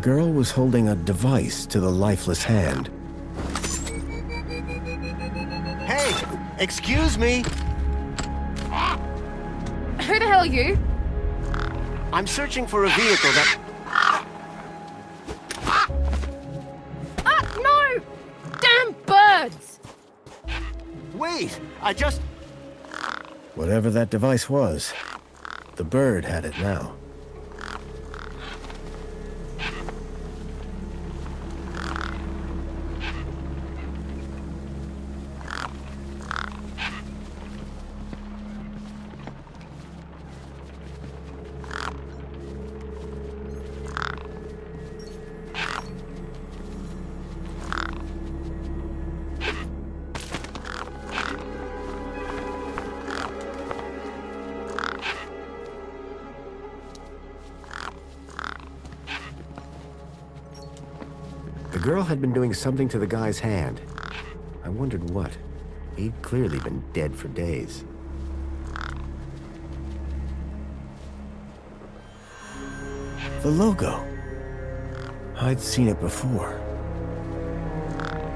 girl was holding a device to the lifeless hand. Hey! Excuse me! Who the hell are you? I'm searching for a vehicle that... No! Damn birds! Wait! I just... Whatever that device was, the bird had it now. The girl had been doing something to the guy's hand. I wondered what. He'd clearly been dead for days. The logo. I'd seen it before.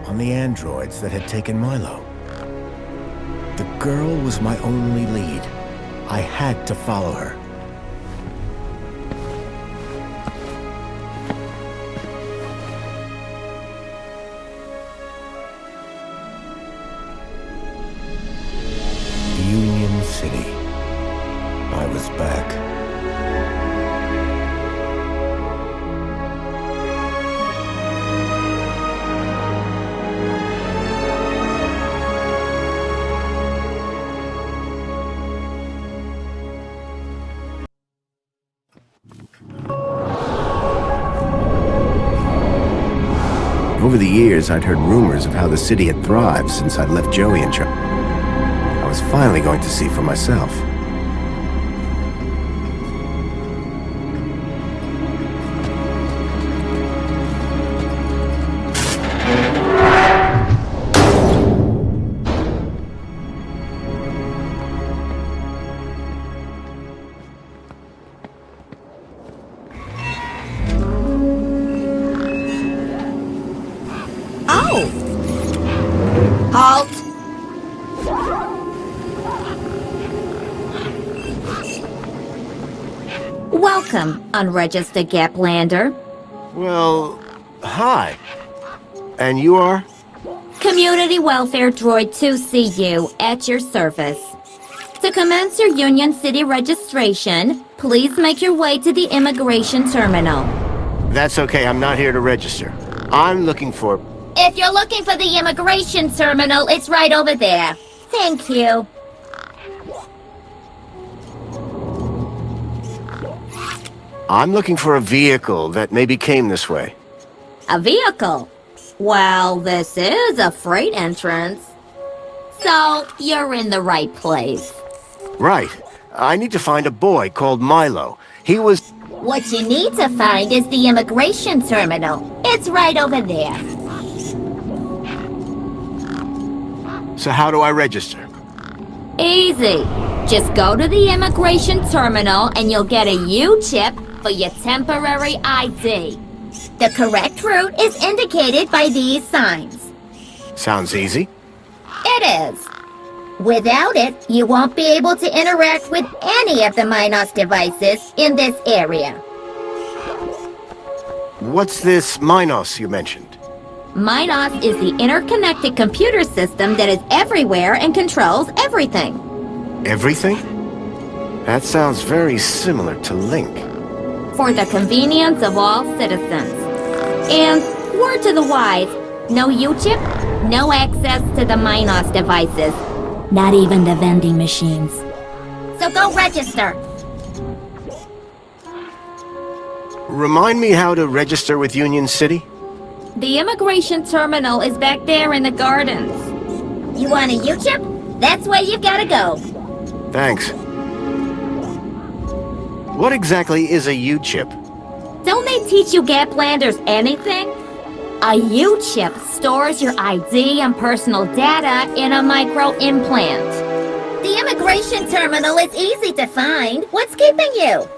On the androids that had taken Milo. The girl was my only lead. I had to follow her. Union City. I was back. Over the years, I'd heard rumors of how the city had thrived since I'd left Joey in charge. I was finally going to see for myself. Halt! Welcome, unregistered Gaplander. Well, hi. And you are? Community Welfare Droid 2CU at your service. To commence your Union City registration, please make your way to the immigration terminal. That's okay, I'm not here to register. I'm looking for... If you're looking for the immigration terminal, it's right over there. Thank you. I'm looking for a vehicle that maybe came this way. A vehicle? Well, this is a freight entrance. So, you're in the right place. Right. I need to find a boy called Milo. He was... What you need to find is the immigration terminal. It's right over there. So how do I register? Easy. Just go to the immigration terminal and you'll get a U-chip for your temporary ID. The correct route is indicated by these signs. Sounds easy. It is. Without it, you won't be able to interact with any of the Minos devices in this area. What's this Minos you mentioned? Minos is the interconnected computer system that is everywhere and controls everything. Everything? That sounds very similar to Link. For the convenience of all citizens. And, word to the wise, no U-chip, no access to the Minos devices. Not even the vending machines. So go register. Remind me how to register with Union City? The immigration terminal is back there in the gardens. You want a U-chip? That's where you've gotta go. Thanks. What exactly is a U-chip? Don't they teach you Gaplanders anything? A U-chip stores your ID and personal data in a micro-implant. The immigration terminal is easy to find. What's keeping you?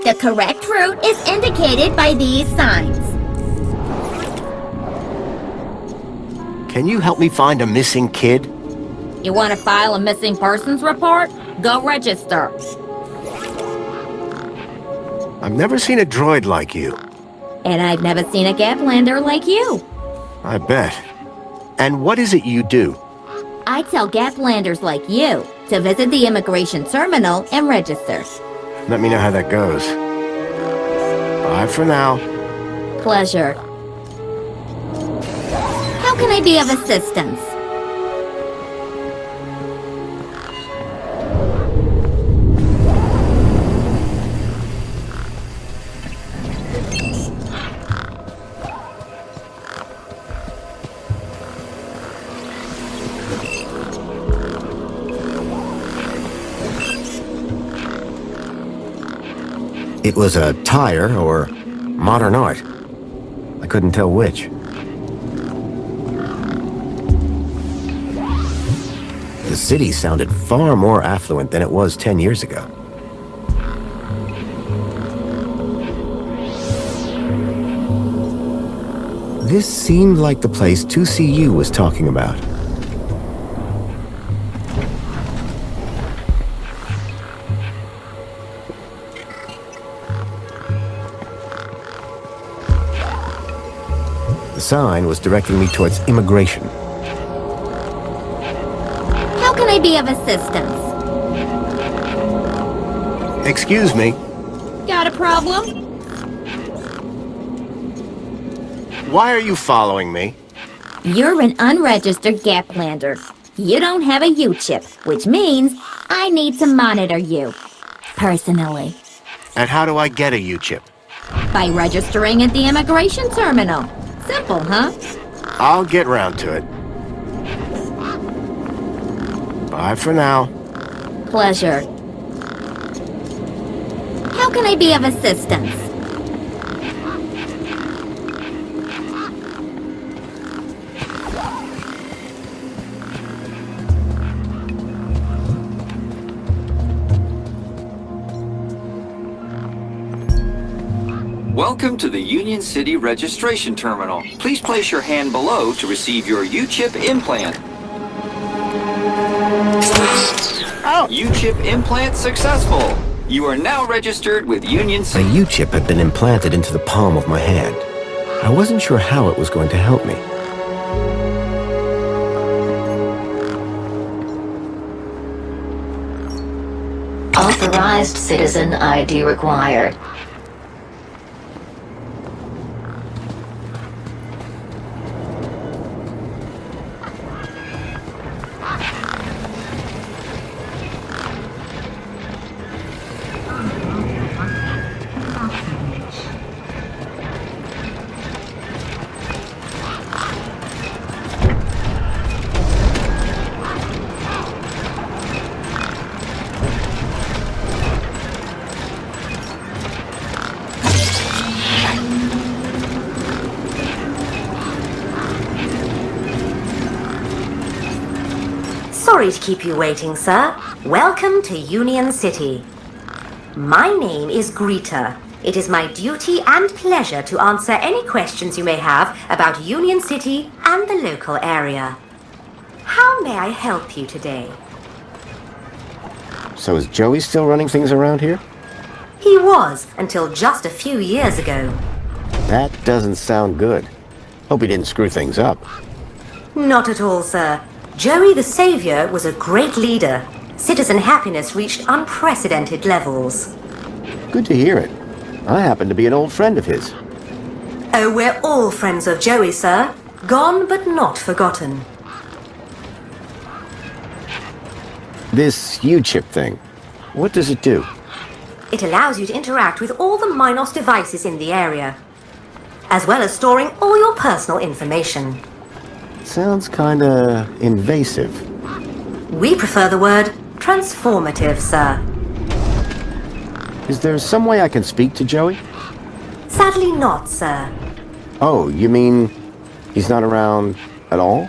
The correct route is indicated by these signs. Can you help me find a missing kid? You want to file a missing persons report? Go register. I've never seen a droid like you. And I've never seen a Gaplander like you. I bet. And what is it you do? I tell Gaplanders like you to visit the immigration terminal and register. Let me know how that goes. Bye for now. Pleasure. How can I be of assistance? It was a tire or modern art. I couldn't tell which. The city sounded far more affluent than it was 10 years ago. This seemed like the place 2CU was talking about. The sign was directing me towards immigration. How can I be of assistance? Excuse me. Got a problem? Why are you following me? You're an unregistered Gaplander. You don't have a U-chip, which means I need to monitor you. Personally. And how do I get a U-chip? By registering at the immigration terminal. Simple, huh? I'll get round to it. Bye for now. Pleasure. How can I be of assistance? Welcome to the Union City Registration Terminal. Please place your hand below to receive your U-chip implant. Oh. U-chip implant successful. You are now registered with Union A City. U-chip had been implanted into the palm of my hand. I wasn't sure how it was going to help me. Authorized citizen ID required. Sorry to keep you waiting, sir. Welcome to Union City. My name is Greta. It is my duty and pleasure to answer any questions you may have about Union City and the local area. How may I help you today? So is Joey still running things around here? He was, until just a few years ago. That doesn't sound good. Hope he didn't screw things up. Not at all, sir. Joey the Savior was a great leader. Citizen happiness reached unprecedented levels. Good to hear it. I happen to be an old friend of his. Oh, we're all friends of Joey, sir. Gone but not forgotten. This U-chip thing, what does it do? It allows you to interact with all the Minos devices in the area, as well as storing all your personal information. Sounds kinda invasive. We prefer the word transformative, sir. Is there some way I can speak to Joey? Sadly not, sir. Oh, you mean he's not around at all?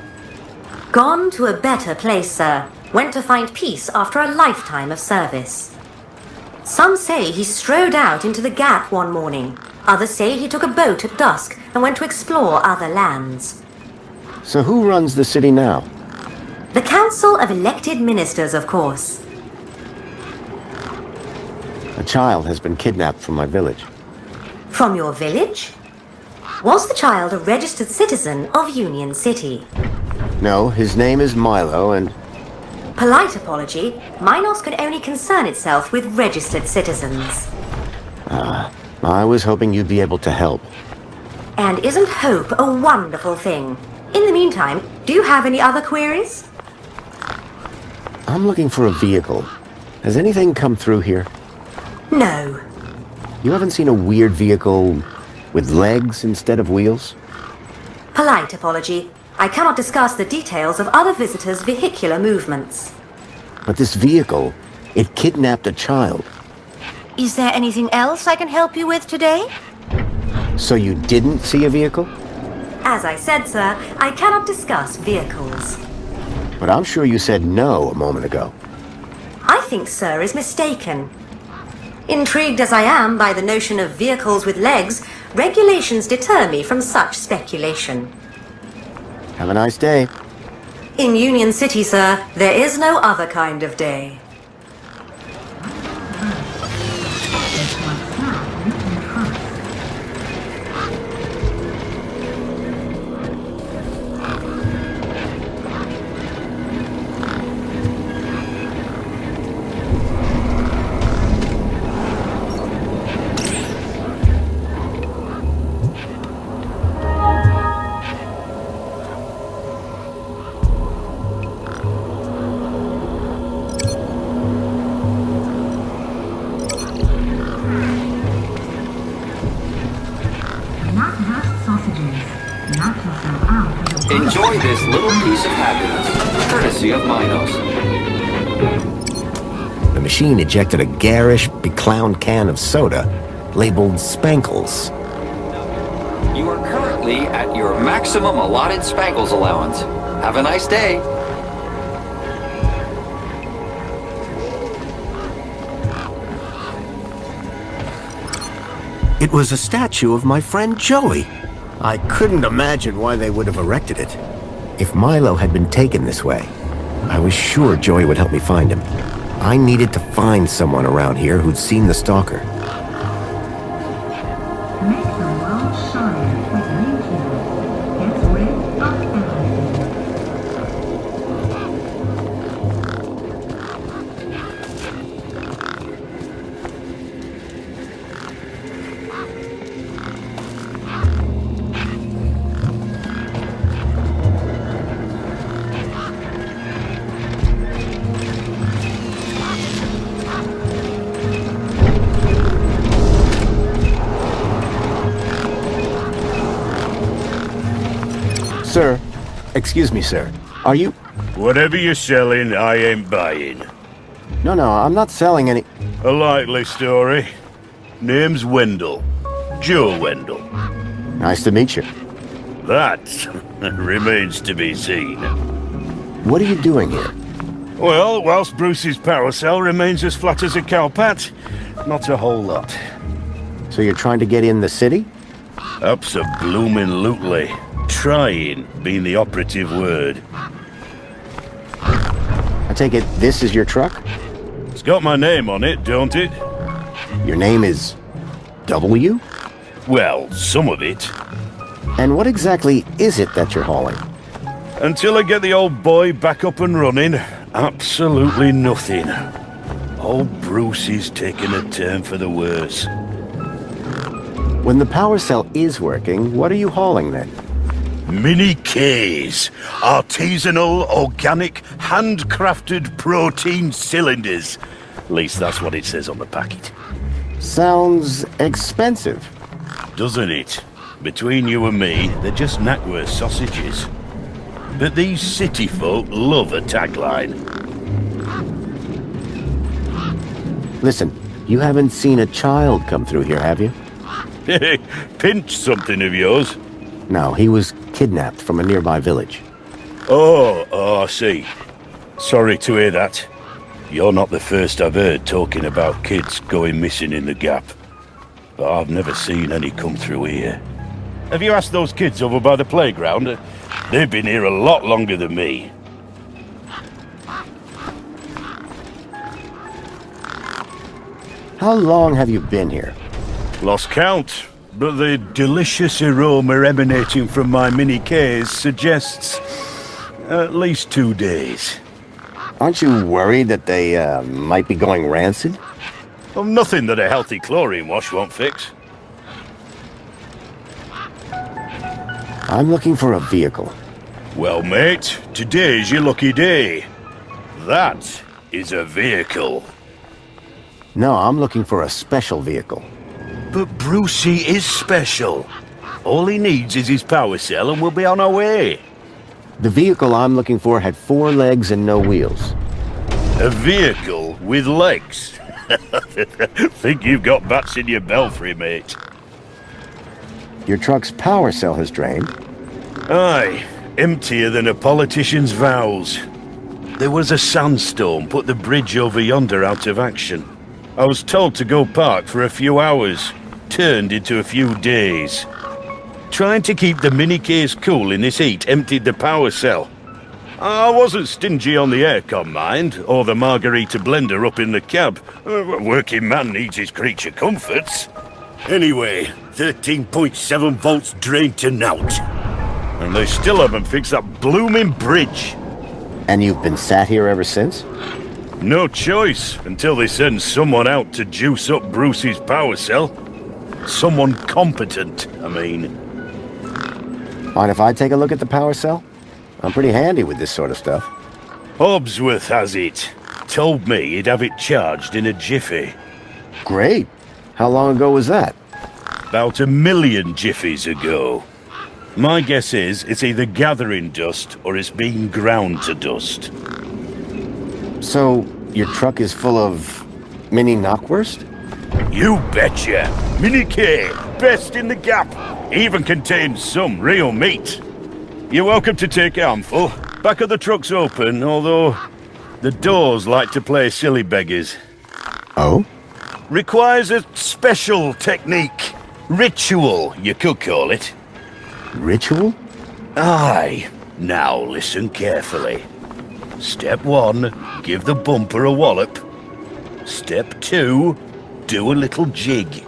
Gone to a better place, sir. Went to find peace after a lifetime of service. Some say he strode out into the Gap one morning. Others say he took a boat at dusk and went to explore other lands. So who runs the city now? The Council of Elected Ministers, of course. A child has been kidnapped from my village. From your village? Was the child a registered citizen of Union City? No, his name is Milo, and Polite apology, Minos could only concern itself with registered citizens. I was hoping you'd be able to help. And isn't hope a wonderful thing? In the meantime, do you have any other queries? I'm looking for a vehicle. Has anything come through here? No. You haven't seen a weird vehicle with legs instead of wheels? Polite apology. I cannot discuss the details of other visitors' vehicular movements. But this vehicle, it kidnapped a child. Is there anything else I can help you with today? So you didn't see a vehicle? As I said, sir, I cannot discuss vehicles. But I'm sure you said no a moment ago. I think sir is mistaken. Intrigued as I am by the notion of vehicles with legs, regulations deter me from such speculation. Have a nice day. In Union City, sir, there is no other kind of day. Enjoy this little piece of happiness, courtesy of Minos. The machine ejected a garish, beclowned can of soda labeled Spankles. You are currently at your maximum allotted Spankles allowance. Have a nice day. It was a statue of my friend Joey. I couldn't imagine why they would have erected it. If Milo had been taken this way, I was sure Joey would help me find him. I needed to find someone around here who'd seen the stalker. Make the world shine with YouTube. Gets rid of everything. Sir, excuse me, sir. Are you... Whatever you're selling, I ain't buying. No, I'm not selling any... A likely story. Name's Wendell. Joe Wendell. Nice to meet you. That remains to be seen. What are you doing here? Well, whilst Bruce's power cell remains as flat as a cowpat, not a whole lot. So you're trying to get in the city? Abso-bloomin' Trying being the operative word. I take it this is your truck? It's got my name on it, don't it? Your name is... W? Well, some of it. And what exactly is it that you're hauling? Until I get the old boy back up and running, absolutely nothing. Old Bruce is taking a turn for the worse. When the power cell is working, what are you hauling then? Mini Ks. Artisanal, organic, handcrafted protein cylinders. At least that's what it says on the packet. Sounds expensive. Doesn't it? Between you and me, they're just knackwurst sausages. But these city folk love a tagline. Listen, you haven't seen a child come through here, have you? Pinch something of yours. No, he was kidnapped from a nearby village. Oh, I see. Sorry to hear that. You're not the first I've heard talking about kids going missing in the Gap. But I've never seen any come through here. Have you asked those kids over by the playground? They've been here a lot longer than me. How long have you been here? Lost count, but the delicious aroma emanating from my mini case suggests at least 2 days. Aren't you worried that they, might be going rancid? Well, nothing that a healthy chlorine wash won't fix. I'm looking for a vehicle. Well, mate, today's your lucky day. That is a vehicle. No, I'm looking for a special vehicle. But Brucey is special. All he needs is his power cell and we'll be on our way. The vehicle I'm looking for had 4 legs and no wheels. A vehicle with legs? Think you've got bats in your belfry, mate. Your truck's power cell has drained. Aye, emptier than a politician's vows. There was a sandstorm put the bridge over yonder out of action. I was told to go park for a few hours, turned into a few days. Trying to keep the mini case cool in this heat emptied the power cell. I wasn't stingy on the aircon, mind, or the margarita blender up in the cab. A working man needs his creature comforts. Anyway, 13.7 volts drained to naught. And they still haven't fixed that blooming bridge. And you've been sat here ever since? No choice, until they send someone out to juice up Brucey's power cell. Someone competent, I mean. Mind if I take a look at the power cell? I'm pretty handy with this sort of stuff. Hobbsworth has it. Told me he'd have it charged in a jiffy. Great. How long ago was that? About 1 million jiffies ago. My guess is it's either gathering dust or it's being ground to dust. So, your truck is full of mini knockwurst? You betcha! Mini K, best in the gap. Even contains some real meat. You're welcome to take a handful. Back of the truck's open, although the doors like to play silly beggars. Oh? Requires a special technique. Ritual, you could call it. Ritual? Aye. Now listen carefully. Step 1, give the bumper a wallop. Step 2, do a little jig.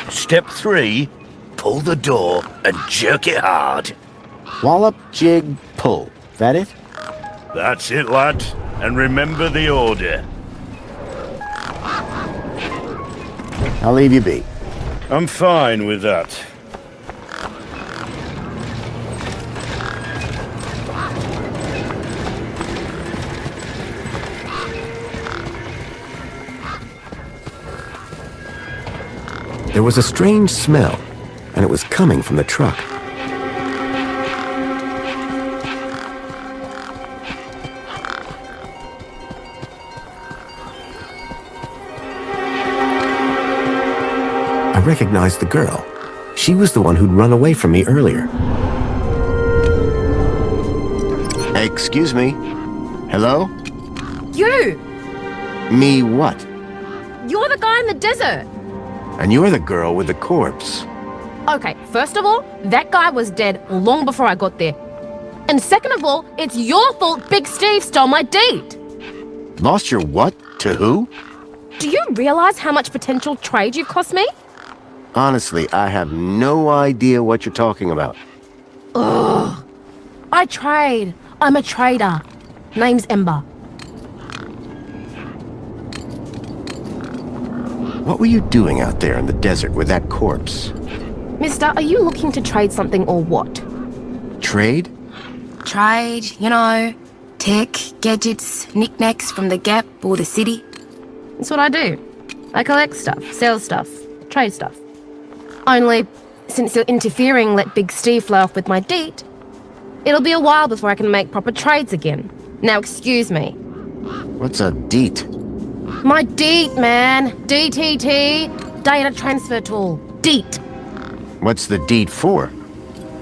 Step 3, pull the door and jerk it hard. Wallop, jig, pull. That it? That's it, lad. And remember the order. I'll leave you be. I'm fine with that. There was a strange smell, and it was coming from the truck. I recognized the girl. She was the one who'd run away from me earlier. Excuse me. Hello? You! Me what? You're the guy in the desert! And you're the girl with the corpse. Okay, first of all, that guy was dead long before I got there. And second of all, it's your fault Big Steve stole my date! Lost your what? To who? Do you realize how much potential trade you've cost me? Honestly, I have no idea what you're talking about. Ugh. I trade. I'm a trader. Name's Ember. What were you doing out there in the desert with that corpse? Mister, are you looking to trade something or what? Trade? Trade, you know, tech, gadgets, knickknacks from the Gap or the city. That's what I do. I collect stuff, sell stuff, trade stuff. Only, since you're interfering, let Big Steve fly off with my deet, it'll be a while before I can make proper trades again. Now excuse me. What's a deet? My deet, man. DTT. Data transfer tool. Deet. What's the deed for?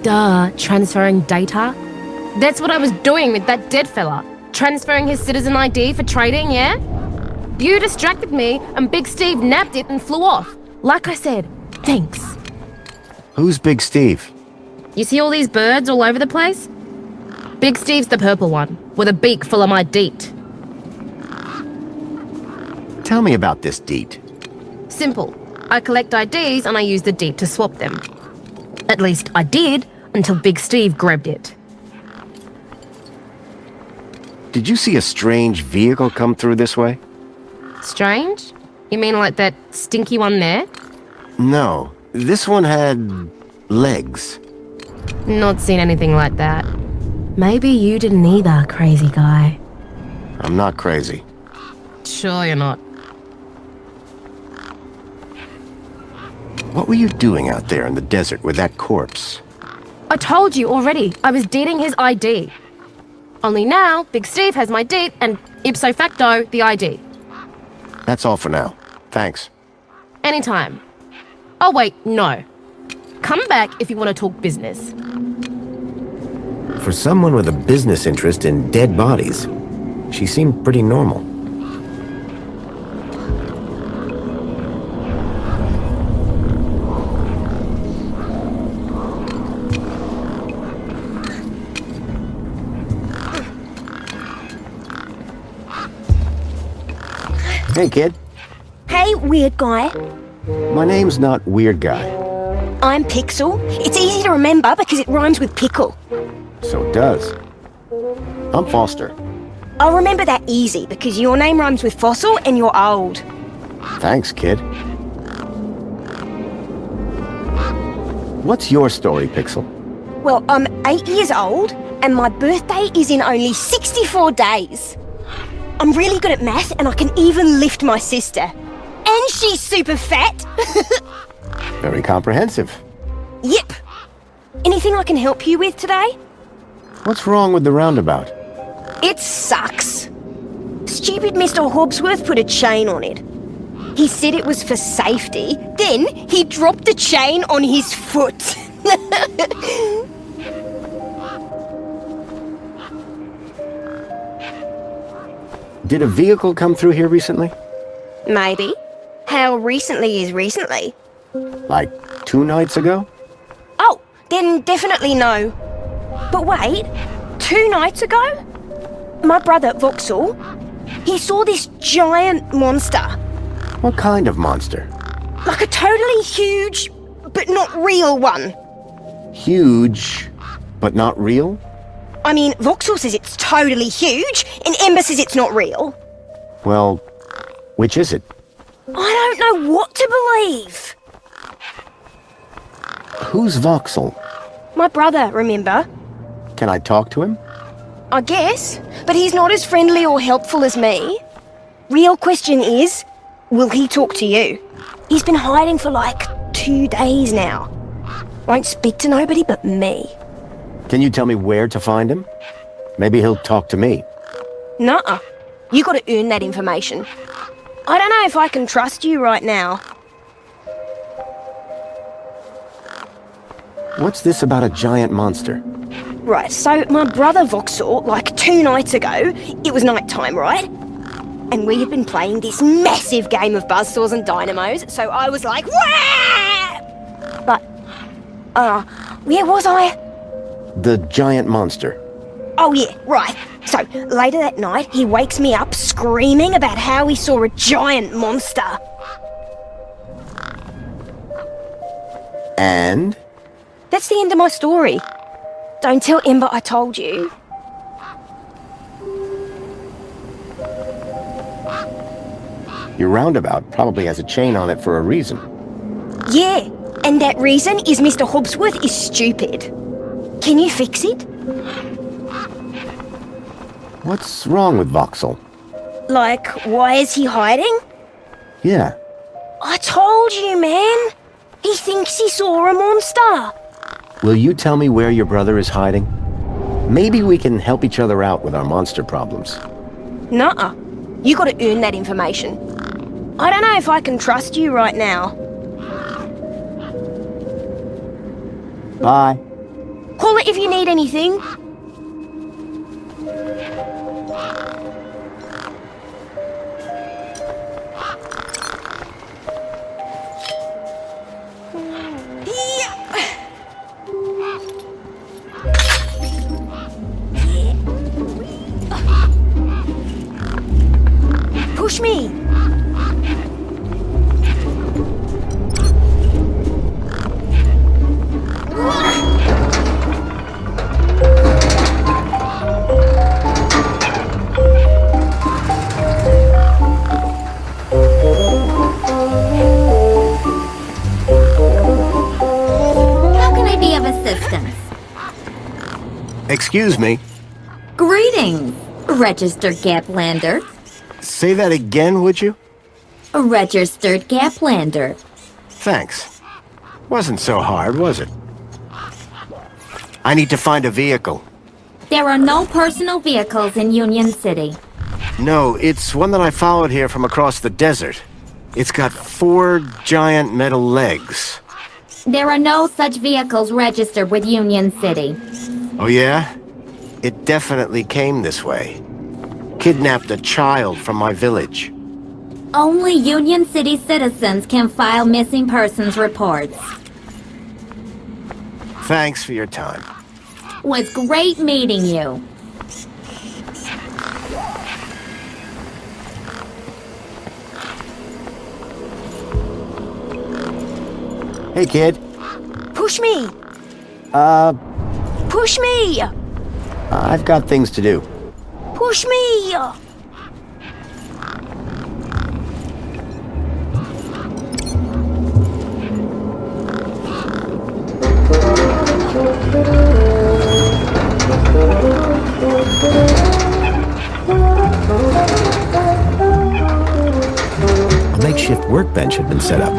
Duh, transferring data. That's what I was doing with that dead fella. Transferring his citizen ID for trading, yeah? You distracted me and Big Steve nabbed it and flew off. Like I said, thanks. Who's Big Steve? You see all these birds all over the place? Big Steve's the purple one, with a beak full of my deet. Tell me about this deet. Simple. I collect IDs and I use the deet to swap them. At least I did, until Big Steve grabbed it. Did you see a strange vehicle come through this way? Strange? You mean like that stinky one there? No, this one had legs. Not seen anything like that. Maybe you didn't either, crazy guy. I'm not crazy. Sure you're not. What were you doing out there in the desert with that corpse? I told you already, I was deeding his ID. Only now, Big Steve has my deed and ipso facto, the ID. That's all for now. Thanks. Anytime. Oh wait, no. Come back if you want to talk business. For someone with a business interest in dead bodies, she seemed pretty normal. Hey, kid. Hey, weird guy. My name's not Weird Guy. I'm Pixel. It's easy to remember because it rhymes with pickle. So it does. I'm Foster. I'll remember that easy because your name rhymes with fossil and you're old. Thanks, kid. What's your story, Pixel? Well, I'm 8 years old and my birthday is in only 64 days. I'm really good at math and I can even lift my sister. And she's super fat. Very comprehensive. Yep. Anything I can help you with today? What's wrong with the roundabout? It sucks. Stupid Mr. Hobbsworth put a chain on it. He said it was for safety, then he dropped the chain on his foot. Did a vehicle come through here recently? Maybe. How recently is recently? Like 2 nights ago? Oh, then definitely no. But wait, 2 nights ago? My brother, Vauxhall, he saw this giant monster. What kind of monster? Like a totally huge, but not real one. Huge, but not real? I mean, Vauxhall says it's totally huge, and Ember says it's not real. Well, which is it? I don't know what to believe. Who's Vauxhall? My brother, remember? Can I talk to him? I guess, but he's not as friendly or helpful as me. Real question is, will he talk to you? He's been hiding for like 2 days now. Won't speak to nobody but me. Can you tell me where to find him? Maybe he'll talk to me. Nuh-uh. You gotta earn that information. I don't know if I can trust you right now. What's this about a giant monster? Right, so my brother Vauxhall, like 2 nights ago, it was night time, right? And we had been playing this massive game of buzzsaws and dynamos, so I was like, wah! But, where was I? The giant monster. Oh yeah, right. So, later that night, he wakes me up screaming about how he saw a giant monster. And? That's the end of my story. Don't tell Ember I told you. Your roundabout probably has a chain on it for a reason. Yeah, and that reason is Mr. Hobbsworth is stupid. Can you fix it? What's wrong with Vauxhall? Like, why is he hiding? Yeah. I told you, man. He thinks he saw a monster. Will you tell me where your brother is hiding? Maybe we can help each other out with our monster problems. Nuh-uh. You gotta earn that information. I don't know if I can trust you right now. Bye. Call it if you need anything. Push me! How can I be of assistance? Excuse me. Greetings, registered Gaplander. Say that again, would you? A registered Gaplander. Thanks. Wasn't so hard, was it? I need to find a vehicle. There are no personal vehicles in Union City. No, it's one that I followed here from across the desert. It's got 4 giant metal legs. There are no such vehicles registered with Union City. Oh yeah? It definitely came this way. Kidnapped a child from my village. Only Union City citizens can file missing persons reports. Thanks for your time. Was great meeting you. Hey, kid. Push me! Push me! I've got things to do. Push me! A makeshift workbench had been set up.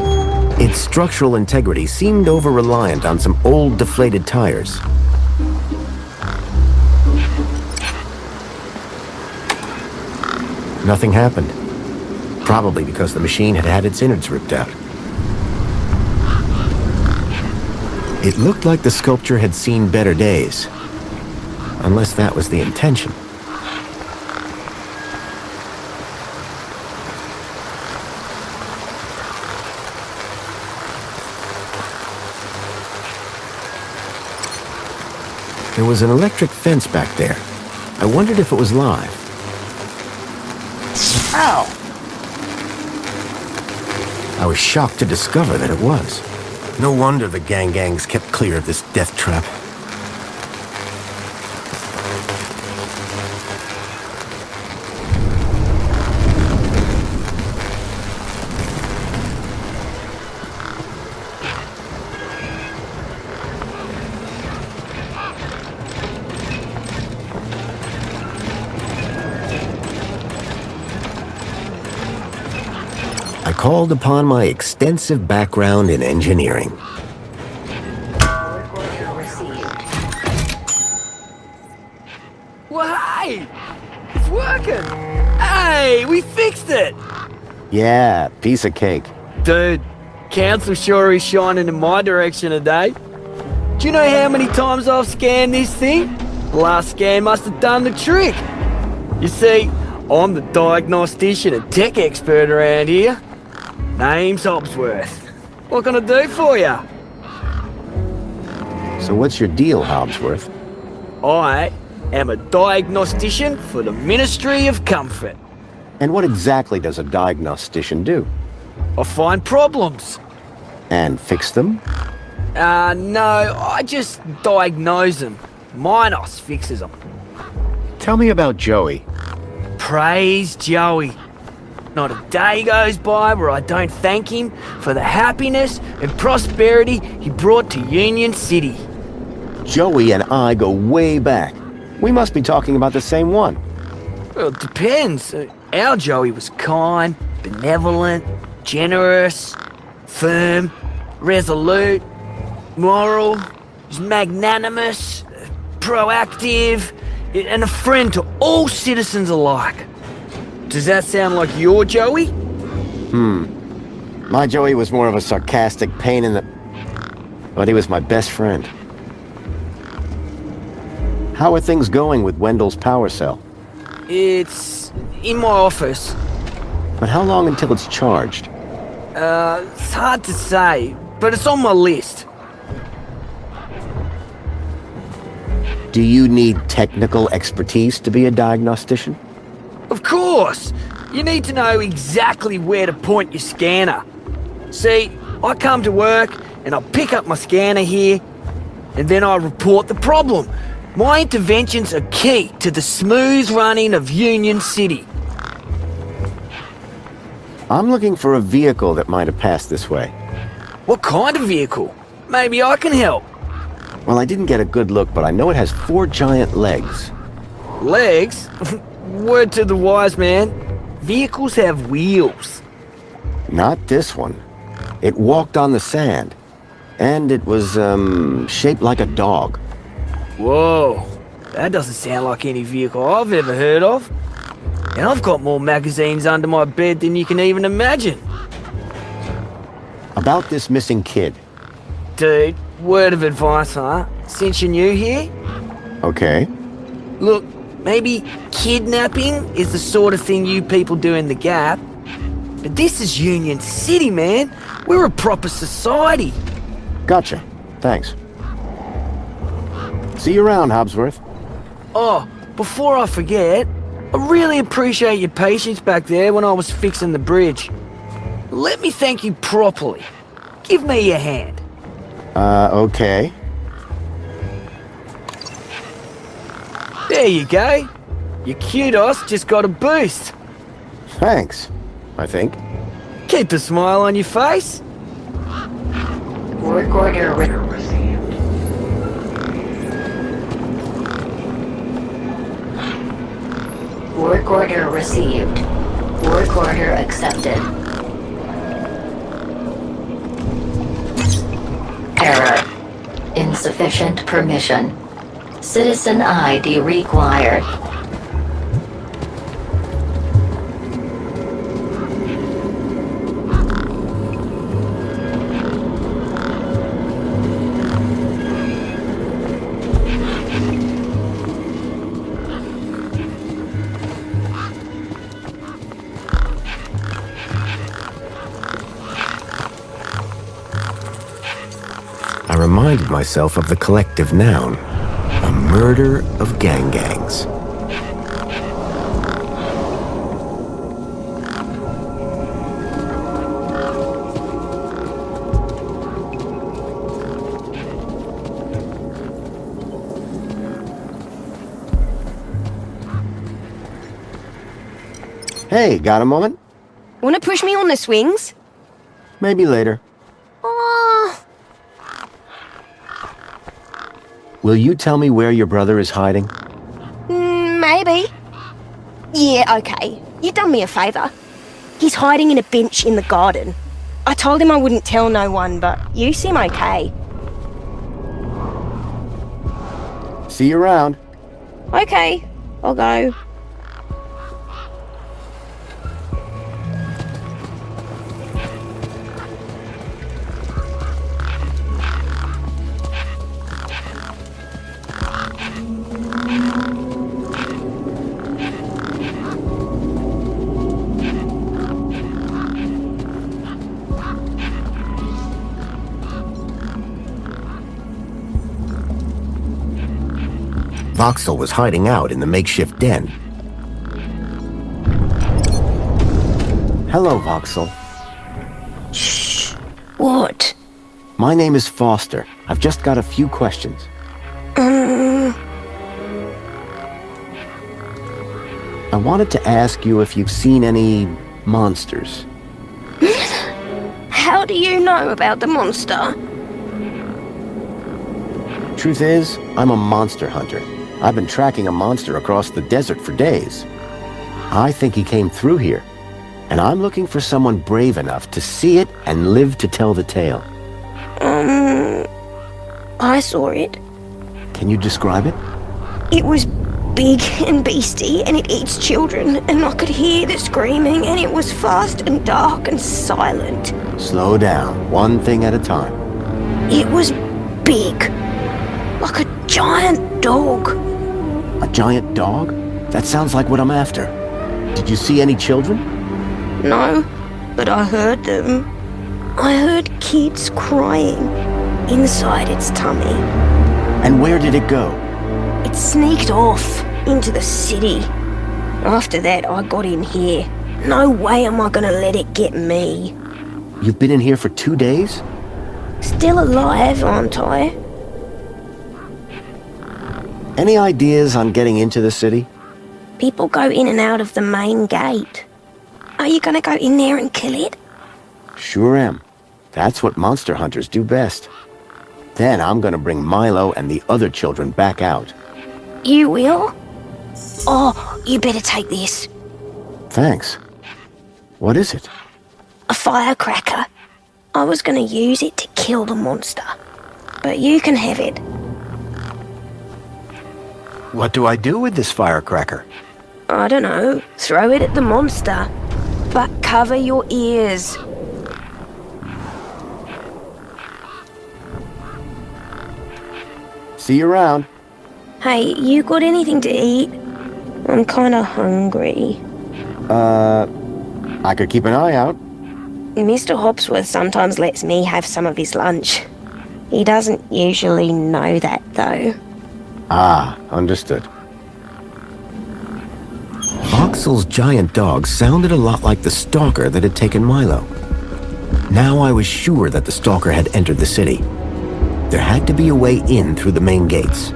Its structural integrity seemed over-reliant on some old deflated tires. Nothing happened. Probably because the machine had had its innards ripped out. It looked like the sculpture had seen better days. Unless that was the intention. There was an electric fence back there. I wondered if it was live. Ow! I was shocked to discover that it was. No wonder the gangs kept clear of this death trap. I called upon my extensive background in engineering. Well, hey! It's working! Hey, we fixed it! Yeah, piece of cake. Dude, Council sure is shining in my direction today. Do you know how many times I've scanned this thing? The last scan must have done the trick. You see, I'm the diagnostician and tech expert around here. Name's Hobsworth. What can I do for ya? So what's your deal, Hobsworth? I am a diagnostician for the Ministry of Comfort. And what exactly does a diagnostician do? I find problems. And fix them? No, I just diagnose them. Minos fixes them. Tell me about Joey. Praise Joey. Not a day goes by where I don't thank him for the happiness and prosperity he brought to Union City. Joey and I go way back. We must be talking about the same one. Well, it depends. Our Joey was kind, benevolent, generous, firm, resolute, moral, was magnanimous, proactive, and a friend to all citizens alike. Does that sound like your Joey? My Joey was more of a sarcastic pain in the... But he was my best friend. How are things going with Wendell's power cell? It's in my office. But how long until it's charged? It's hard to say, but it's on my list. Do you need technical expertise to be a diagnostician? Of course! You need to know exactly where to point your scanner. See, I come to work and I pick up my scanner here, and then I report the problem. My interventions are key to the smooth running of Union City. I'm looking for a vehicle that might have passed this way. What kind of vehicle? Maybe I can help. Well, I didn't get a good look, but I know it has 4 giant legs. Legs? Word to the wise man. Vehicles have wheels. Not this one. It walked on the sand. And it was, shaped like a dog. Whoa, that doesn't sound like any vehicle I've ever heard of. And I've got more magazines under my bed than you can even imagine. About this missing kid. Dude, word of advice, huh? Since you're new here? Okay. Look, maybe kidnapping is the sort of thing you people do in the Gap. But this is Union City, man. We're a proper society. Gotcha. Thanks. See you around, Hobsworth. Oh, before I forget, I really appreciate your patience back there when I was fixing the bridge. Let me thank you properly. Give me your hand. Okay. There you go. Your kudos just got a boost. Thanks, I think. Keep a smile on your face. Work order Received. Work order received. Work order accepted. Error. Insufficient permission. Citizen ID required. I reminded myself of the collective noun, a murder of gangs. Hey, got a moment? Wanna push me on the swings? Maybe later. Oh, Will you tell me where your brother is hiding? maybe. Yeah, okay. You done me a favour. He's hiding in a bench in the garden. I told him I wouldn't tell no one, but you seem okay. See you around. Okay, I'll go. Voxel was hiding out in the makeshift den. Hello, Voxel. Shh. What? My name is Foster. I've just got a few questions. I wanted to ask you if you've seen any monsters. How do you know about the monster? Truth is, I'm a monster hunter. I've been tracking a monster across the desert for days. I think he came through here, and I'm looking for someone brave enough to see it and live to tell the tale. I saw it. Can you describe it? It was big and beastie, and it eats children, and I could hear the screaming, and it was fast and dark and silent. Slow down, one thing at a time. It was big, like a giant dog. A giant dog? That sounds like what I'm after. Did you see any children? No, but I heard them. I heard kids crying inside its tummy. And where did it go? It sneaked off into the city. After that, I got in here. No way am I gonna let it get me. You've been in here for 2 days? Still alive, aren't I? Any ideas on getting into the city? People go in and out of the main gate. Are you gonna go in there and kill it? Sure am. That's what monster hunters do best. Then I'm gonna bring Milo and the other children back out. You will? Oh, you better take this. Thanks. What is it? A firecracker. I was gonna use it to kill the monster. But you can have it. What do I do with this firecracker? I don't know. Throw it at the monster. But cover your ears. See you around. Hey, you got anything to eat? I'm kinda hungry. I could keep an eye out. Mr. Hopsworth sometimes lets me have some of his lunch. He doesn't usually know that, though. Ah, understood. Voxel's giant dog sounded a lot like the stalker that had taken Milo. Now I was sure that the stalker had entered the city. There had to be a way in through the main gates.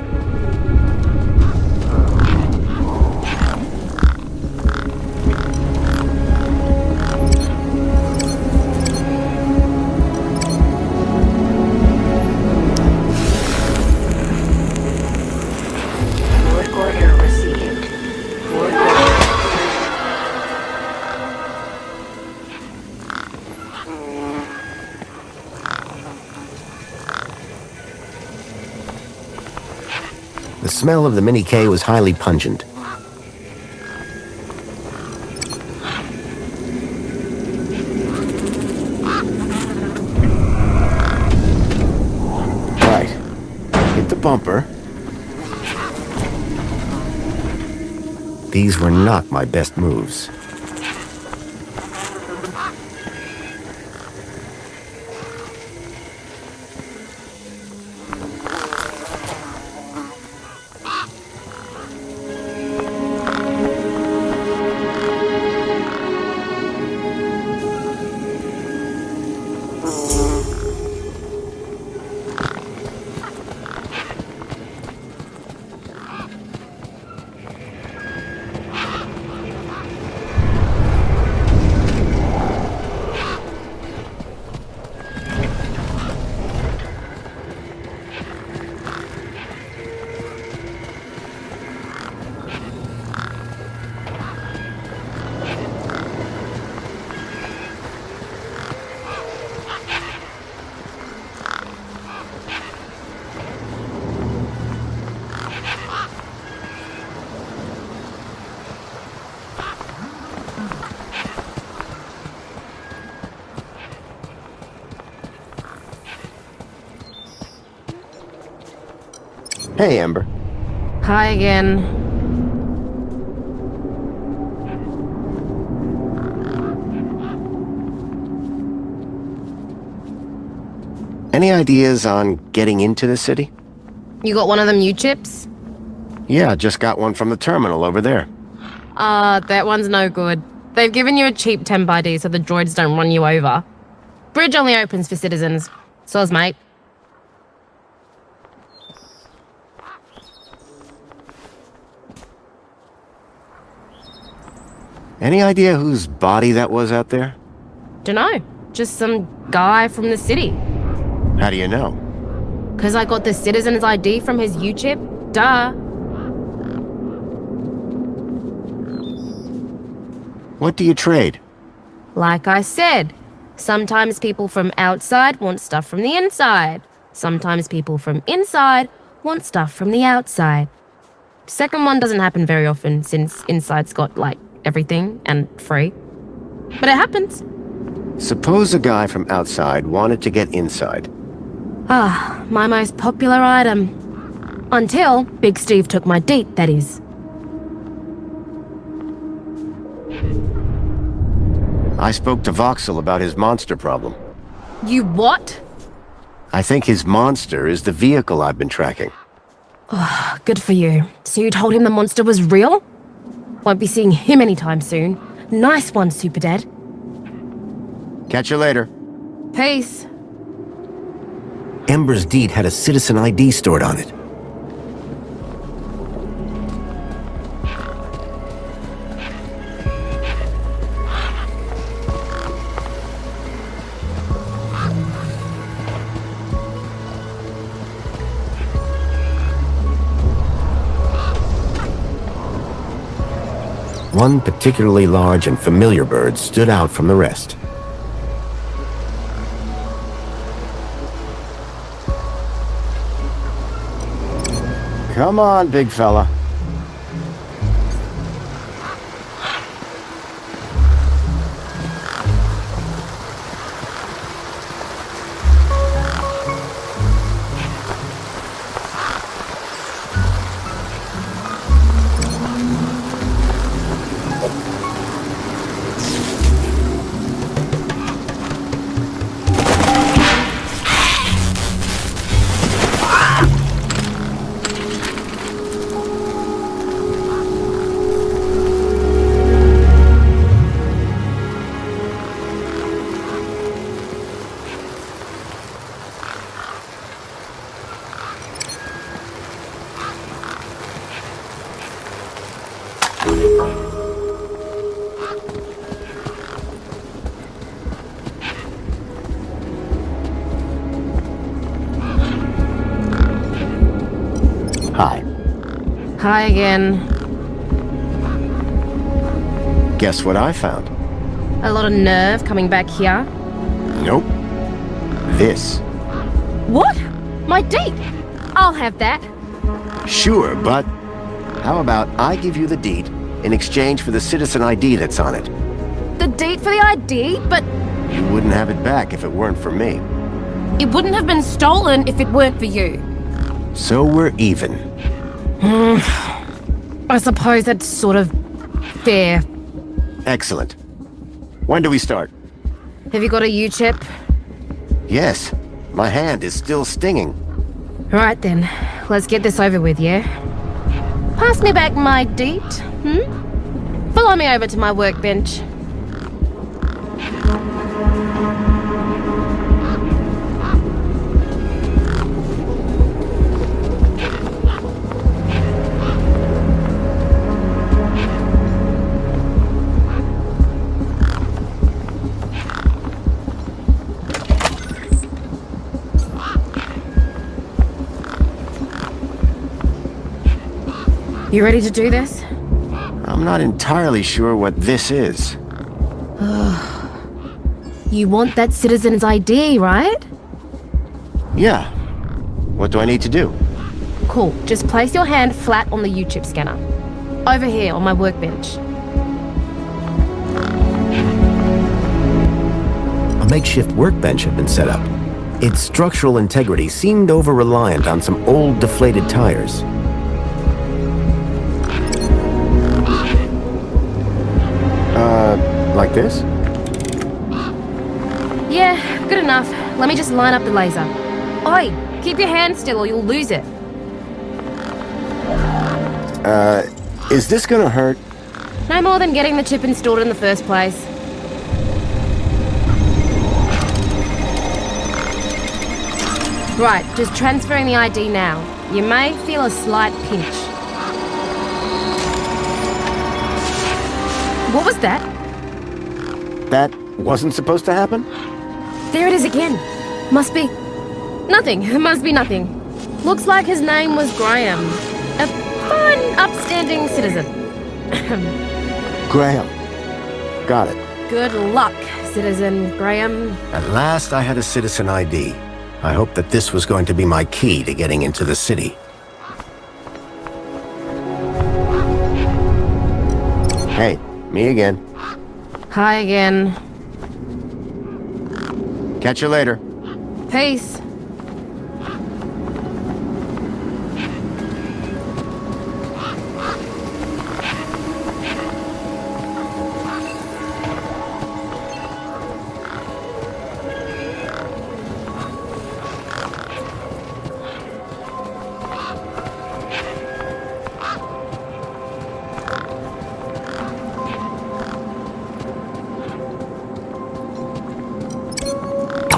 The smell of the Mini K was highly pungent. Right. Hit the bumper. These were not my best moves. Hey, Ember. Hi again. Any ideas on getting into the city? You got one of them U-chips? Yeah, just got one from the terminal over there. That one's no good. They've given you a cheap temp ID so the droids don't run you over. Bridge only opens for citizens. Soz, mate. Any idea whose body that was out there? Dunno. Just some guy from the city. How do you know? 'Cause I got the citizen's ID from his U-chip. Duh. What do you trade? Like I said, sometimes people from outside want stuff from the inside. Sometimes people from inside want stuff from the outside. Second one doesn't happen very often since inside's got, like, everything and free. But it happens. Suppose a guy from outside wanted to get inside. Ah, my most popular item. Until Big Steve took my deet, that is. I spoke to Voxel about his monster problem. You what? I think his monster is the vehicle I've been tracking. Good for you. So you told him the monster was real? Won't be seeing him anytime soon. Nice one, Super Dad. Catch you later. Peace. Ember's deed had a citizen ID stored on it. One particularly large and familiar bird stood out from the rest. Come on, big fella. Hi. Hi again. Guess what I found? A lot of nerve coming back here. Nope. This. What? My deed! I'll have that. Sure, but how about I give you the deed in exchange for the citizen ID that's on it? The deed for the ID, but You wouldn't have it back if it weren't for me. it wouldn't have been stolen if it weren't for you. So we're even. I suppose that's sort of fair. Excellent. When do we start? Have you got a U-chip? Yes. My hand is still stinging. Right then, let's get this over with, yeah? Pass me back my deed, Follow me over to my workbench. You ready to do this? I'm not entirely sure what this is. You want that citizen's ID, right? Yeah. What do I need to do? Cool. Just place your hand flat on the U-chip scanner. Over here on my workbench. A makeshift workbench had been set up. Its structural integrity seemed over-reliant on some old deflated tires. Like this? Yeah, good enough. Let me just line up the laser. Oi, keep your hand still or you'll lose it. Is this gonna hurt? No more than getting the chip installed in the first place. Right, just transferring the ID now. You may feel a slight pinch. What was that? That wasn't supposed to happen? There it is again. Must be... nothing. It must be nothing. Looks like his name was Graham. A fine, upstanding citizen. Graham. Got it. Good luck, Citizen Graham. At last I had a citizen ID. I hoped that this was going to be my key to getting into the city. Hey, me again. Hi again. Catch you later. Peace.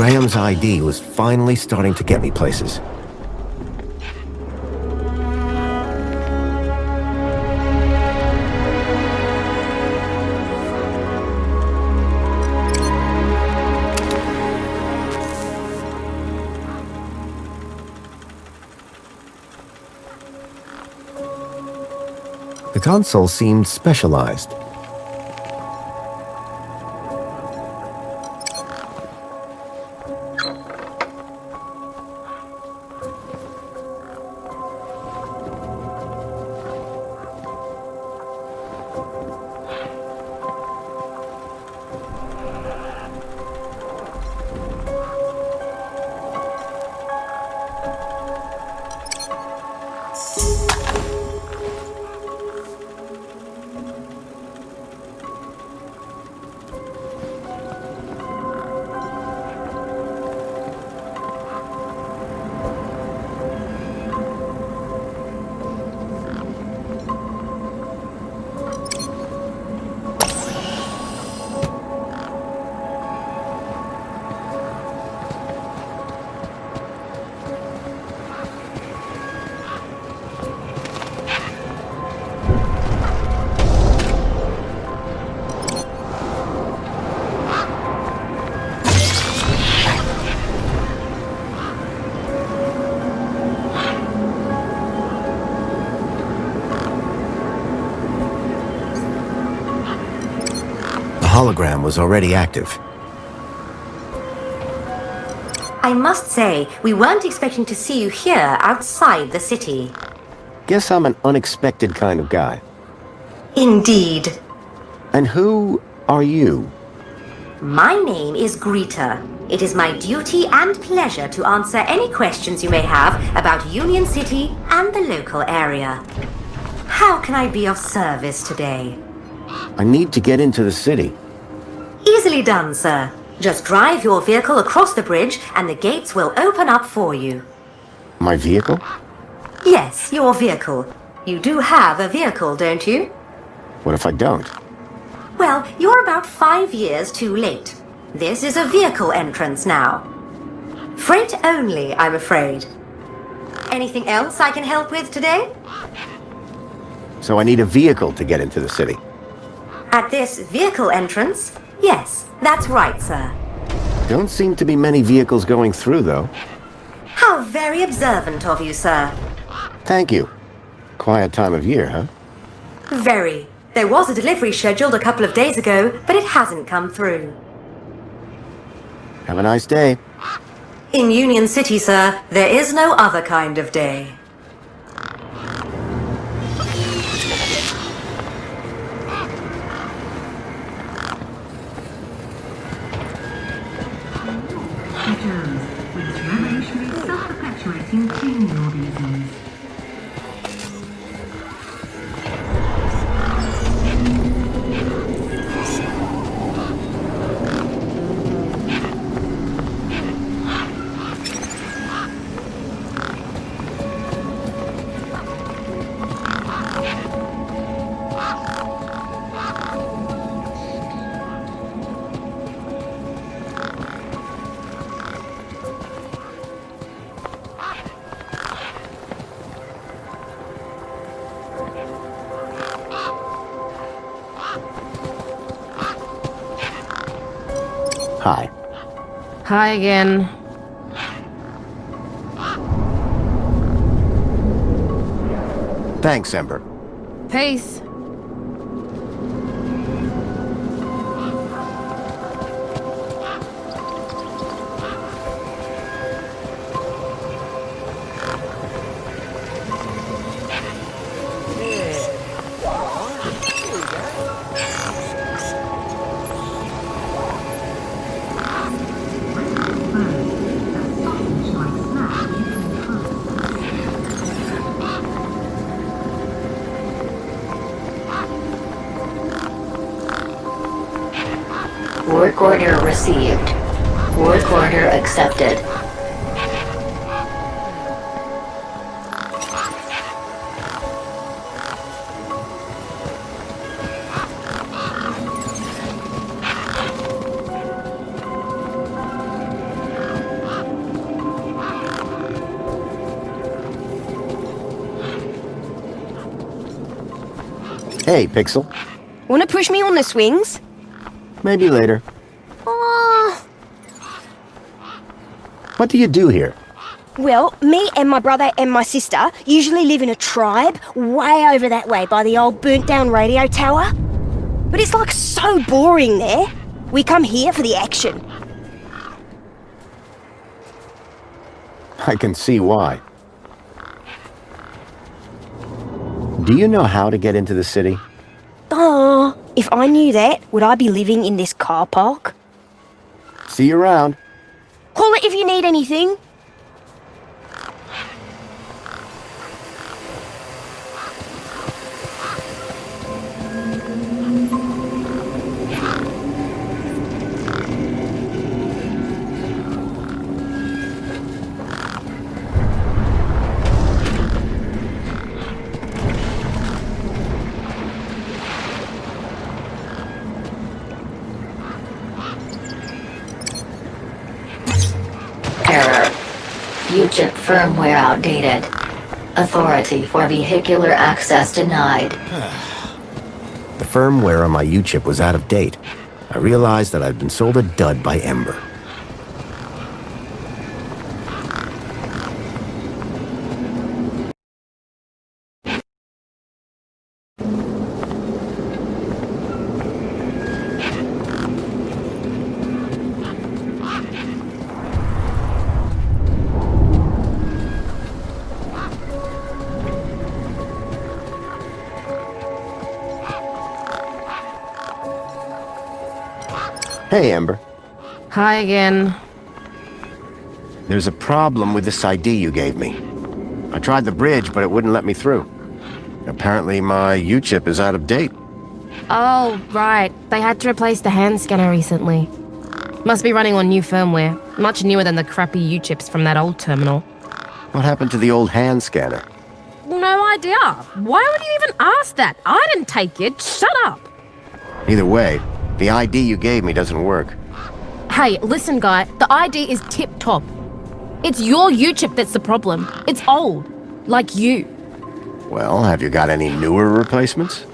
Graham's ID was finally starting to get me places. The console seemed specialized. The hologram was already active. I must say, we weren't expecting to see you here outside the city. Guess I'm an unexpected kind of guy. Indeed. And who are you? My name is Greta. It is my duty and pleasure to answer any questions you may have about Union City and the local area. How can I be of service today? I need to get into the city. Easily done, sir. Just drive your vehicle across the bridge and the gates will open up for you. My vehicle? Yes, your vehicle. You do have a vehicle, don't you? What if I don't? Well, you're about 5 years too late. This is a vehicle entrance now. Freight only, I'm afraid. Anything else I can help with today? So I need a vehicle to get into the city. At this vehicle entrance? Yes, that's right, sir. Don't seem to be many vehicles going through, though. How very observant of you, sir. Thank you. Quiet time of year, huh? Very. There was a delivery scheduled a couple of days ago, but it hasn't come through. Have a nice day. In Union City, sir, there is no other kind of day. With its revolutionary self-perpetuating cleaning organisms. Hi. Hi again. Thanks, Ember. Peace. Work order received. Work order accepted. Hey, Pixel. Wanna push me on the swings? Maybe later. Oh. What do you do here? Well, me and my brother and my sister usually live in a tribe way over that way by the old burnt-down radio tower. But it's like so boring there. We come here for the action. I can see why. Do you know how to get into the city? Oh, if I knew that, would I be living in this car park? See you around. Call it if you need anything. Error. UChip firmware outdated. Authority for vehicular access denied. The firmware on my U-chip was out of date. I realized that I'd been sold a dud by Ember. Hey, Ember. Hi again. There's a problem with this ID you gave me. I tried the bridge, but it wouldn't let me through. Apparently my U-chip is out of date. Oh, right. They had to replace the hand scanner recently. Must be running on new firmware. Much newer than the crappy U-chips from that old terminal. What happened to the old hand scanner? No idea. Why would you even ask that? I didn't take it. Shut up. Either way, the ID you gave me doesn't work. Hey, listen, guy. The ID is tip-top. It's your U-chip that's the problem. It's old. Like you. Well, have you got any newer replacements?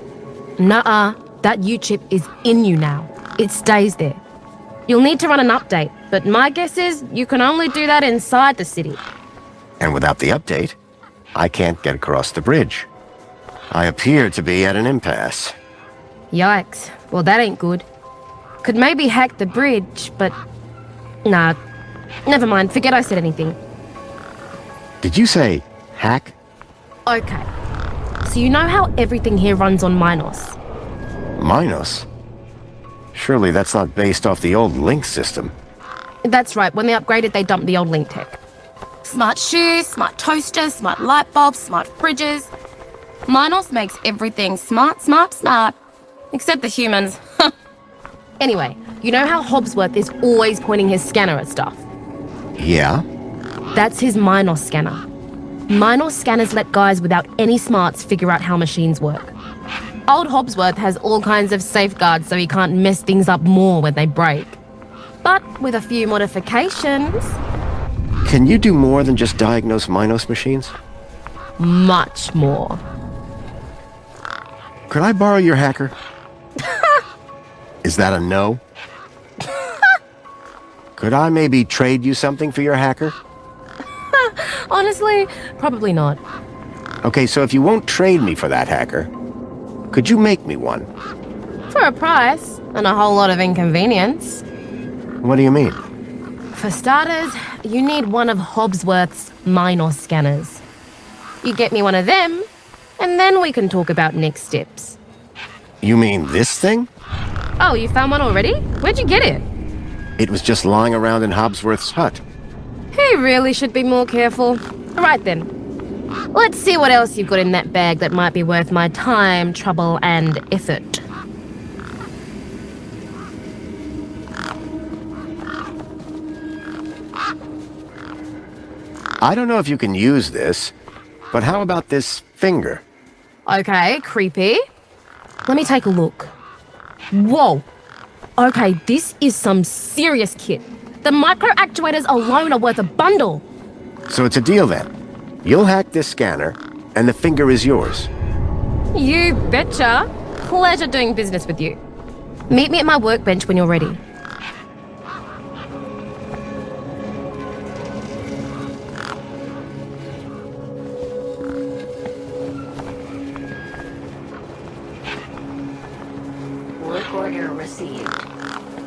Nuh-uh. That U-chip is in you now. It stays there. You'll need to run an update, but my guess is you can only do that inside the city. And without the update, I can't get across the bridge. I appear to be at an impasse. Yikes. Well, that ain't good. Could maybe hack the bridge, but... Nah. Never mind. Forget I said anything. Did you say hack? Okay. So you know how everything here runs on Minos? Minos? Surely that's not based off the old Link system. That's right. When they upgraded, they dumped the old Link tech. Smart shoes, smart toasters, smart light bulbs, smart fridges. Minos makes everything smart, smart, smart. Except the humans. Anyway, you know how Hobbsworth is always pointing his scanner at stuff? Yeah? That's his Minos scanner. Minos scanners let guys without any smarts figure out how machines work. Old Hobbsworth has all kinds of safeguards so he can't mess things up more when they break. But with a few modifications... Can you do more than just diagnose Minos machines? Much more. Could I borrow your hacker? Is that a no? Could I maybe trade you something for your hacker? Honestly, probably not. Okay, so if you won't trade me for that hacker, could you make me one? For a price, and a whole lot of inconvenience. What do you mean? For starters, you need one of Hobbsworth's Minos scanners. You get me one of them, and then we can talk about next steps. You mean this thing? Oh, you found one already? Where'd you get it? It was just lying around in Hobbsworth's hut. He really should be more careful. Right then. Let's see what else you've got in that bag that might be worth my time, trouble, and effort. I don't know if you can use this, but how about this finger? Okay, creepy. Let me take a look. Whoa. Okay, this is some serious kit. The micro actuators alone are worth a bundle. So it's a deal then. You'll hack this scanner, and the finger is yours. You betcha. pleasure doing business with you. Meet me at my workbench when you're ready. Work order received.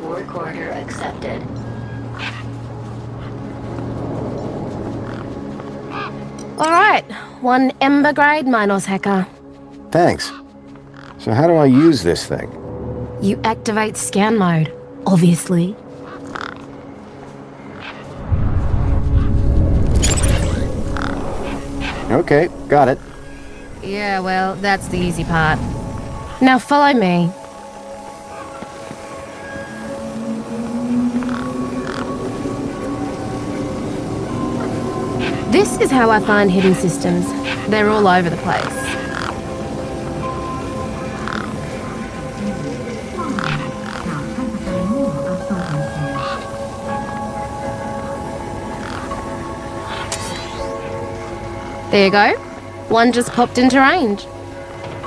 Work order accepted. Alright, 1 Ember grade Minos hacker. Thanks. So how do I use this thing? You activate scan mode, obviously. Okay, got it. Yeah, well, that's the easy part. Now follow me. This is how I find hidden systems. They're all over the place. There you go. One just popped into range.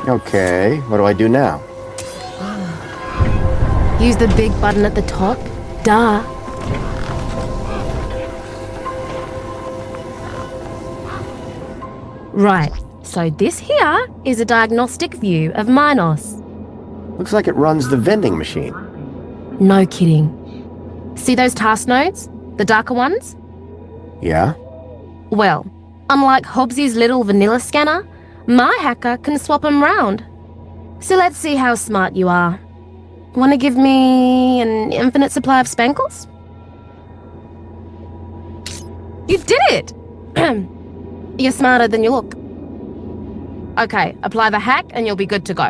Okay, what do I do now? Use the big button at the top. Duh. Right, so this here is a diagnostic view of Minos. Looks like it runs the vending machine. No kidding. See those task nodes? The darker ones? Yeah? Well, unlike Hobbsy's little vanilla scanner, my hacker can swap them round. So let's see how smart you are. Want to give me an infinite supply of spankles? You did it! You're smarter than you look. Okay, apply the hack and you'll be good to go.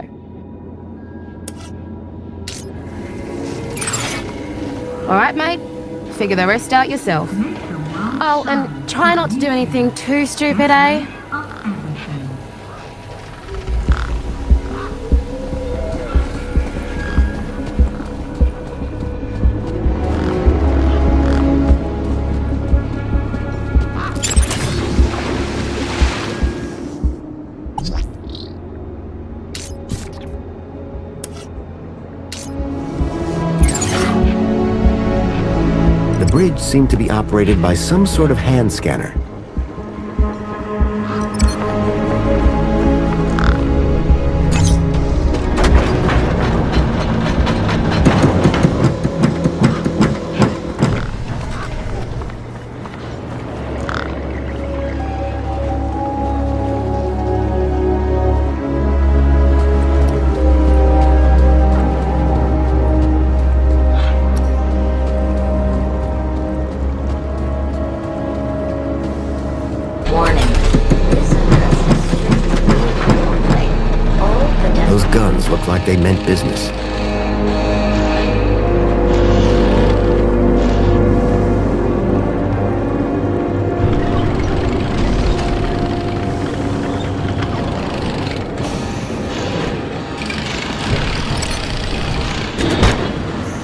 Alright, mate. Figure the rest out yourself. Oh, and try not to do anything too stupid, eh? The bridge seemed to be operated by some sort of hand scanner. Looked like they meant business.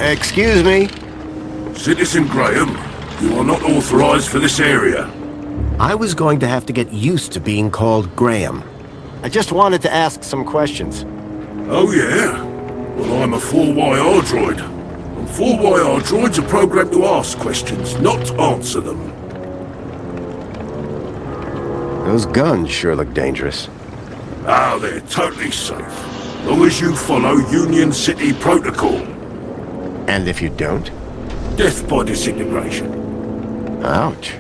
Excuse me? Citizen Graham, you are not authorized for this area. I was going to have to get used to being called Graham. I just wanted to ask some questions. Oh yeah? Well, I'm a 4YR droid. And 4YR droids are programmed to ask questions, not answer them. Those guns sure look dangerous. Ah, they're totally safe. Long as you follow Union City protocol. And if you don't? Death by disintegration. Ouch.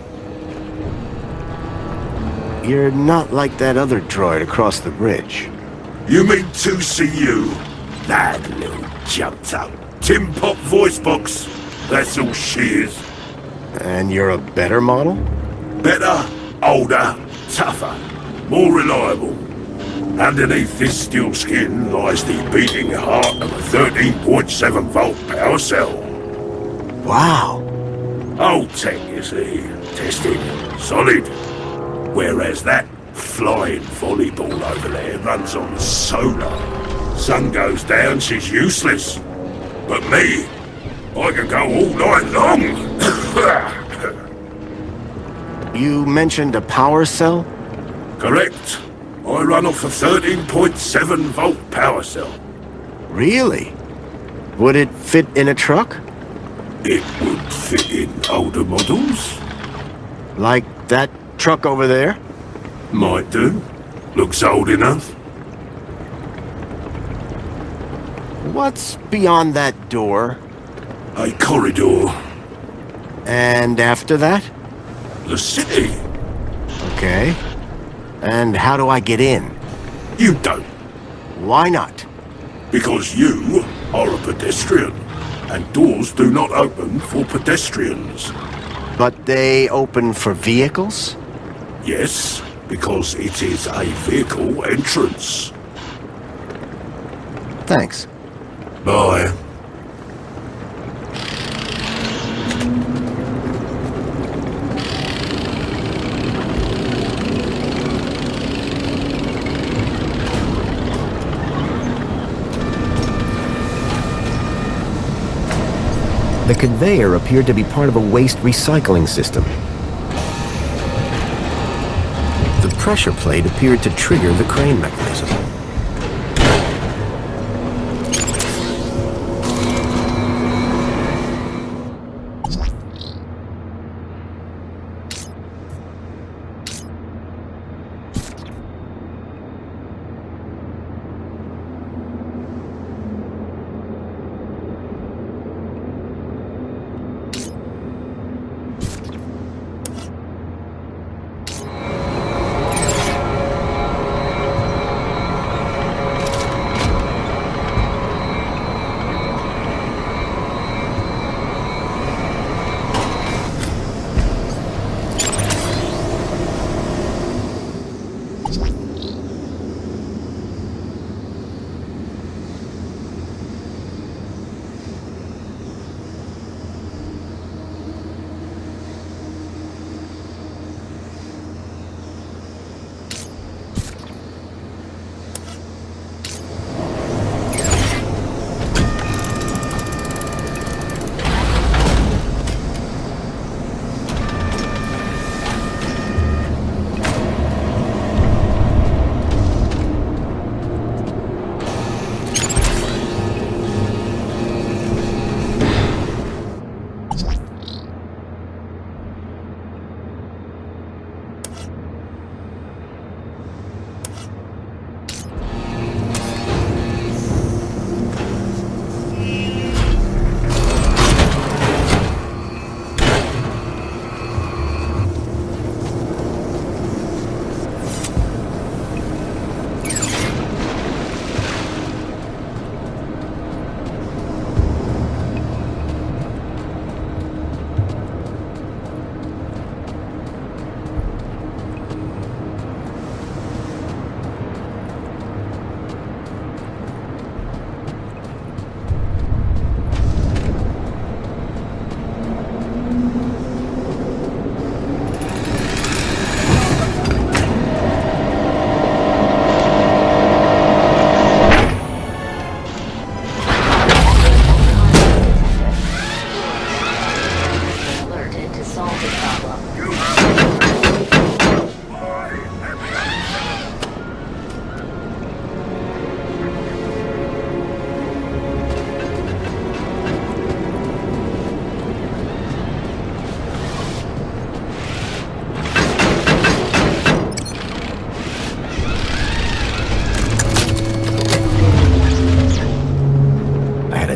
You're not like that other droid across the bridge. You mean 2CU? That little jumped up Tim Pop voice box. That's all she is. And you're a better model? Better, older, tougher, more reliable. Underneath this steel skin lies the beating heart of a 13.7 volt power cell. Wow. Old tech, you see. Tested. Solid. Whereas that flying volleyball over there runs on solar. Sun goes down, she's useless. But me, I can go all night long. You mentioned a power cell? Correct. I run off a 13.7 volt power cell. Really? Would it fit in a truck? It would fit in older models. Like that truck over there? Might do. Looks old enough. What's beyond that door? A corridor. And after that? The city. Okay. And how do I get in? You don't. Why not? Because you are a pedestrian, and doors do not open for pedestrians. But they open for vehicles? Yes, because it is a vehicle entrance. Thanks. Bye. The conveyor appeared to be part of a waste recycling system. The pressure plate appeared to trigger the crane mechanism.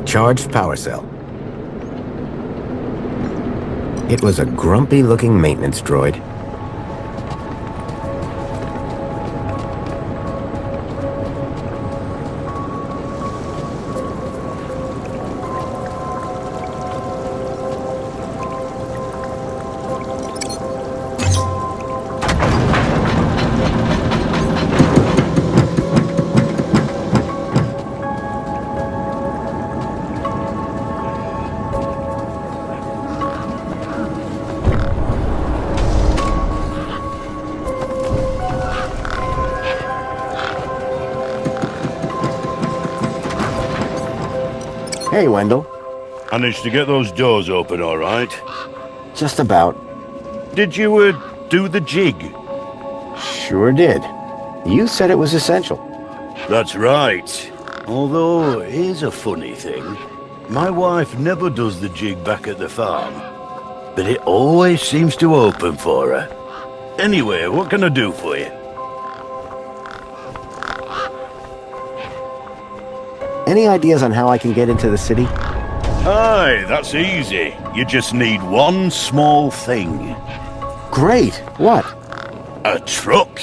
Charged power cell. It was a grumpy-looking maintenance droid. Hey, Wendell. Managed to get those doors open all right? Just about. Did you, do the jig? Sure did. You said it was essential. That's right. Although, here's a funny thing. My wife never does the jig back at the farm, but it always seems to open for her. Anyway, what can I do for you? Any ideas on how I can get into the city? Aye, that's easy. You just need one small thing. Great! What? A truck.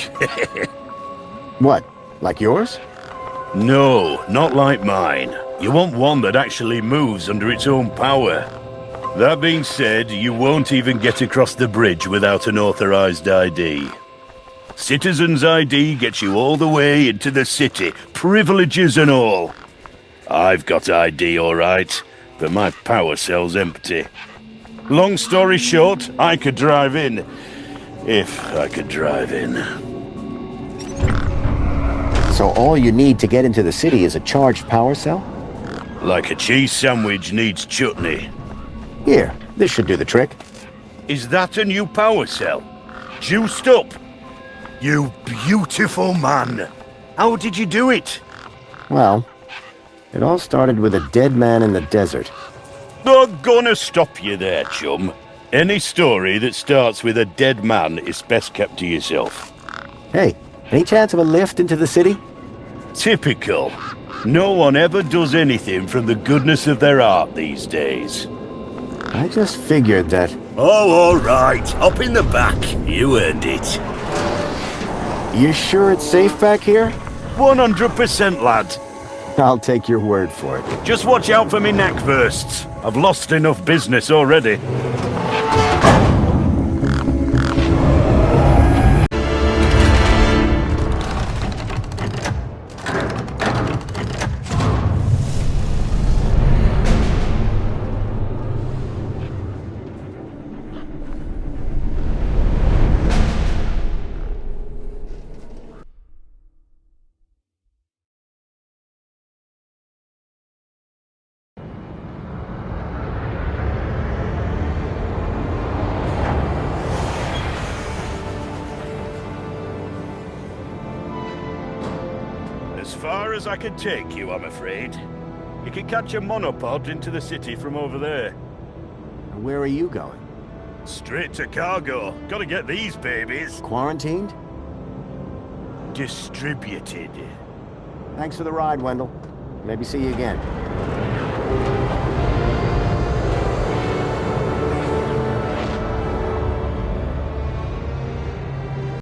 What? Like yours? No, not like mine. You want one that actually moves under its own power. That being said, you won't even get across the bridge without an authorized ID. Citizen's ID gets you all the way into the city, privileges and all. I've got ID, all right, but my power cell's empty. Long story short, I could drive in. If I could drive in. So all you need to get into the city is a charged power cell? Like a cheese sandwich needs chutney. Here, this should do the trick. Is that a new power cell? Juiced up? You beautiful man! How did you do it? Well, it all started with a dead man in the desert. I'm gonna stop you there, chum. Any story that starts with a dead man is best kept to yourself. Hey, any chance of a lift into the city? Typical. No one ever does anything from the goodness of their heart these days. I just figured that... Oh, all right. Up in the back. You earned it. You sure it's safe back here? 100%, lad. I'll take your word for it. Just watch out for me neck bursts. I've lost enough business already. As far as I can take you, I'm afraid. You can catch a monopod into the city from over there. Where are you going? Straight to cargo. Gotta get these babies. Quarantined? Distributed. Thanks for the ride, Wendell. Maybe see you again.